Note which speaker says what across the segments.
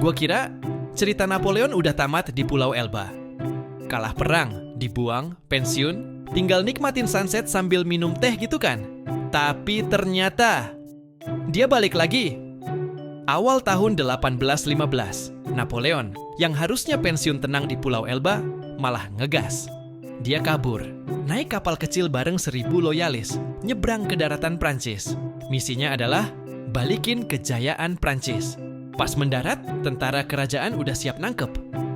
Speaker 1: Gua kira cerita Napoleon udah tamat di Pulau Elba. Kalah perang, dibuang, pensiun, tinggal nikmatin sunset sambil minum teh gitu kan. Tapi ternyata dia balik lagi. Awal tahun 1815, Napoleon yang harusnya pensiun tenang di Pulau Elba malah ngegas. Dia kabur, naik kapal kecil bareng 1.000 loyalis, nyebrang ke daratan Prancis. Misinya adalah balikin kejayaan Prancis. Pas mendarat, tentara kerajaan udah siap nangkep.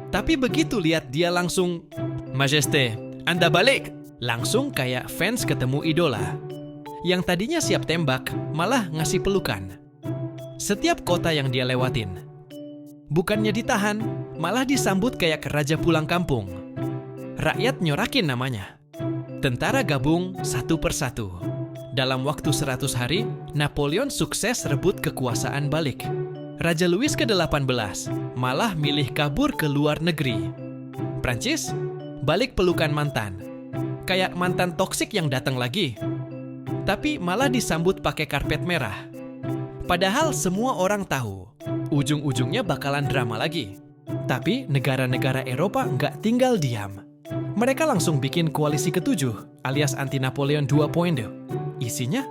Speaker 1: Tapi begitu lihat dia langsung, "Majesté, Anda balik!" Langsung kayak fans ketemu idola. Yang tadinya siap tembak, malah ngasih pelukan. Setiap kota yang dia lewatin, bukannya ditahan, malah disambut kayak raja pulang kampung. Rakyat nyorakin namanya. Tentara gabung satu persatu. Dalam waktu 100 hari, Napoleon sukses rebut kekuasaan balik. Raja Louis ke-18 malah milih kabur ke luar negeri. Prancis balik pelukan mantan. Kayak mantan toksik yang datang lagi. Tapi malah disambut pakai karpet merah. Padahal semua orang tahu, ujung-ujungnya bakalan drama lagi. Tapi negara-negara Eropa nggak tinggal diam. Mereka langsung bikin koalisi ke-7 alias anti-Napoleon 2.0. Isinya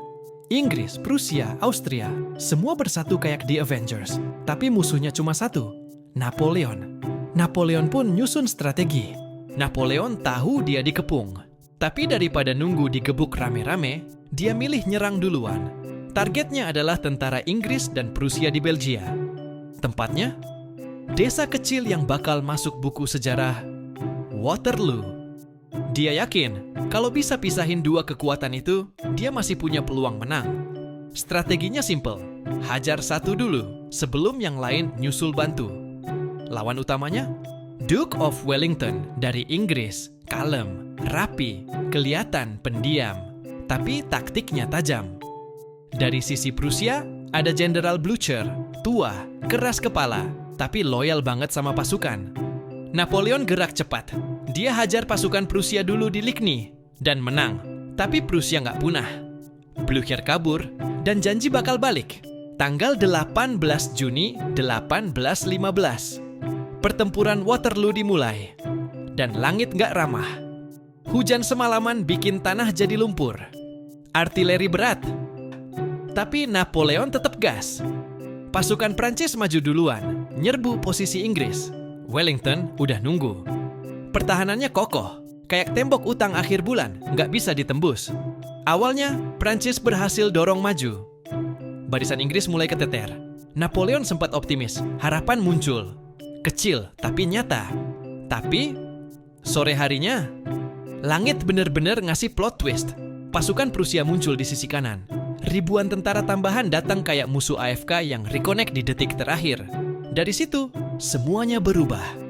Speaker 1: Inggris, Prusia, Austria, semua bersatu kayak The Avengers. Tapi musuhnya cuma satu, Napoleon. Napoleon pun nyusun strategi. Napoleon tahu dia dikepung. Tapi daripada nunggu digebuk rame-rame, dia milih nyerang duluan. Targetnya adalah tentara Inggris dan Prusia di Belgia. Tempatnya, desa kecil yang bakal masuk buku sejarah, Waterloo. Dia yakin kalau bisa pisahin dua kekuatan itu, dia masih punya peluang menang. Strateginya simple, hajar satu dulu sebelum yang lain nyusul bantu. Lawan utamanya, Duke of Wellington dari Inggris, kalem, rapi, kelihatan pendiam, tapi taktiknya tajam. Dari sisi Prusia, ada Jenderal Blücher, tua, keras kepala, tapi loyal banget sama pasukan. Napoleon gerak cepat. Dia hajar pasukan Prusia dulu di Ligny dan menang. Tapi Prusia nggak punah. Blücher kabur dan janji bakal balik. Tanggal 18 Juni 1815. Pertempuran Waterloo dimulai. Dan langit nggak ramah. Hujan semalaman bikin tanah jadi lumpur. Artileri berat. Tapi Napoleon tetap gas. Pasukan Prancis maju duluan, nyerbu posisi Inggris. Wellington udah nunggu. Pertahanannya kokoh, kayak tembok utang akhir bulan, nggak bisa ditembus. Awalnya, Prancis berhasil dorong maju. Barisan Inggris mulai keteter. Napoleon sempat optimis, harapan muncul. Kecil, tapi nyata. Tapi, sore harinya, langit bener-bener ngasih plot twist. Pasukan Prusia muncul di sisi kanan. Ribuan tentara tambahan datang kayak musuh AFK yang reconnect di detik terakhir. Dari situ, semuanya berubah.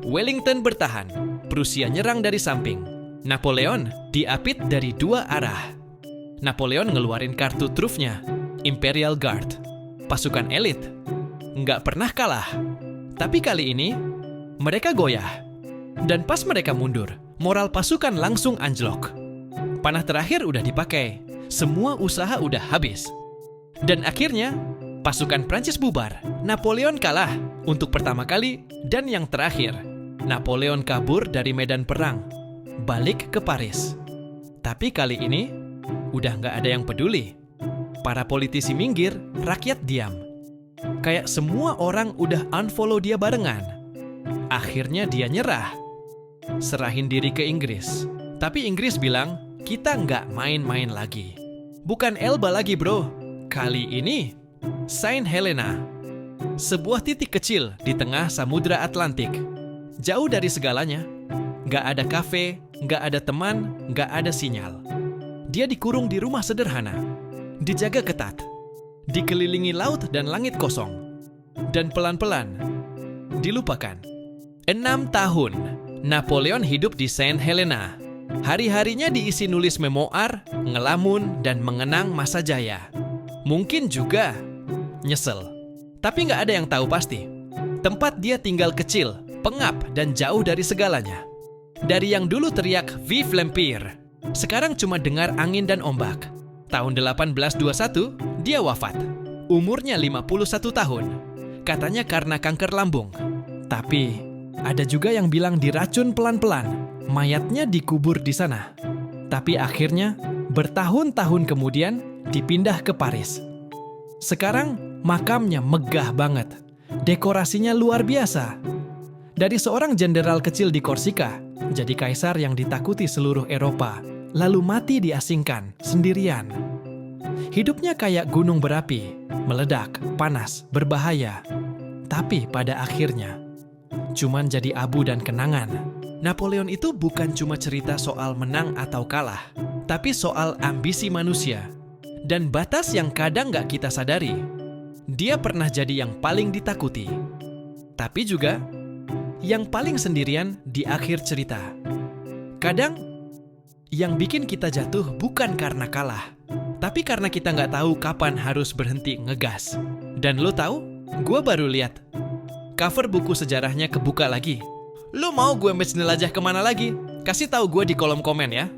Speaker 1: Wellington bertahan, Prusia nyerang dari samping. Napoleon diapit dari dua arah. Napoleon ngeluarin kartu trufnya, Imperial Guard. Pasukan elit, nggak pernah kalah. Tapi kali ini, mereka goyah. Dan pas mereka mundur, moral pasukan langsung anjlok. Panah terakhir udah dipakai. Semua usaha udah habis. Dan akhirnya, pasukan Prancis bubar. Napoleon kalah untuk pertama kali dan yang terakhir. Napoleon kabur dari medan perang, balik ke Paris. Tapi kali ini, udah nggak ada yang peduli. Para politisi minggir, rakyat diam. Kayak semua orang udah unfollow dia barengan. Akhirnya dia nyerah. Serahin diri ke Inggris. Tapi Inggris bilang, kita nggak main-main lagi. Bukan Elba lagi bro. Kali ini, Saint Helena. Sebuah titik kecil di tengah Samudra Atlantik. Jauh dari segalanya. Nggak ada kafe, nggak ada teman, nggak ada sinyal. Dia dikurung di rumah sederhana. Dijaga ketat. Dikelilingi laut dan langit kosong. Dan pelan-pelan, dilupakan. 6 tahun, Napoleon hidup di Saint Helena. Hari-harinya diisi nulis memoar, ngelamun, dan mengenang masa jaya. Mungkin juga nyesel. Tapi nggak ada yang tahu pasti. Tempat dia tinggal kecil, pengap, dan jauh dari segalanya. Dari yang dulu teriak Vive l'Empire, sekarang cuma dengar angin dan ombak. Tahun 1821, dia wafat. Umurnya 51 tahun. Katanya karena kanker lambung. Tapi ada juga yang bilang diracun pelan-pelan. Mayatnya dikubur di sana. Tapi akhirnya bertahun-tahun kemudian dipindah ke Paris. Sekarang makamnya megah banget. Dekorasinya luar biasa. Dari seorang jenderal kecil di Korsika, jadi kaisar yang ditakuti seluruh Eropa, lalu mati diasingkan sendirian. Hidupnya kayak gunung berapi, meledak, panas, berbahaya. Tapi pada akhirnya, cuman jadi abu dan kenangan. Napoleon itu bukan cuma cerita soal menang atau kalah, tapi soal ambisi manusia dan batas yang kadang nggak kita sadari. Dia pernah jadi yang paling ditakuti, tapi juga yang paling sendirian di akhir cerita. Kadang, yang bikin kita jatuh bukan karena kalah, tapi karena kita nggak tahu kapan harus berhenti ngegas. Dan lo tahu, gue baru lihat cover buku sejarahnya kebuka lagi. Lo mau gue match jelajah kemana lagi? Kasih tahu gue di kolom komen ya.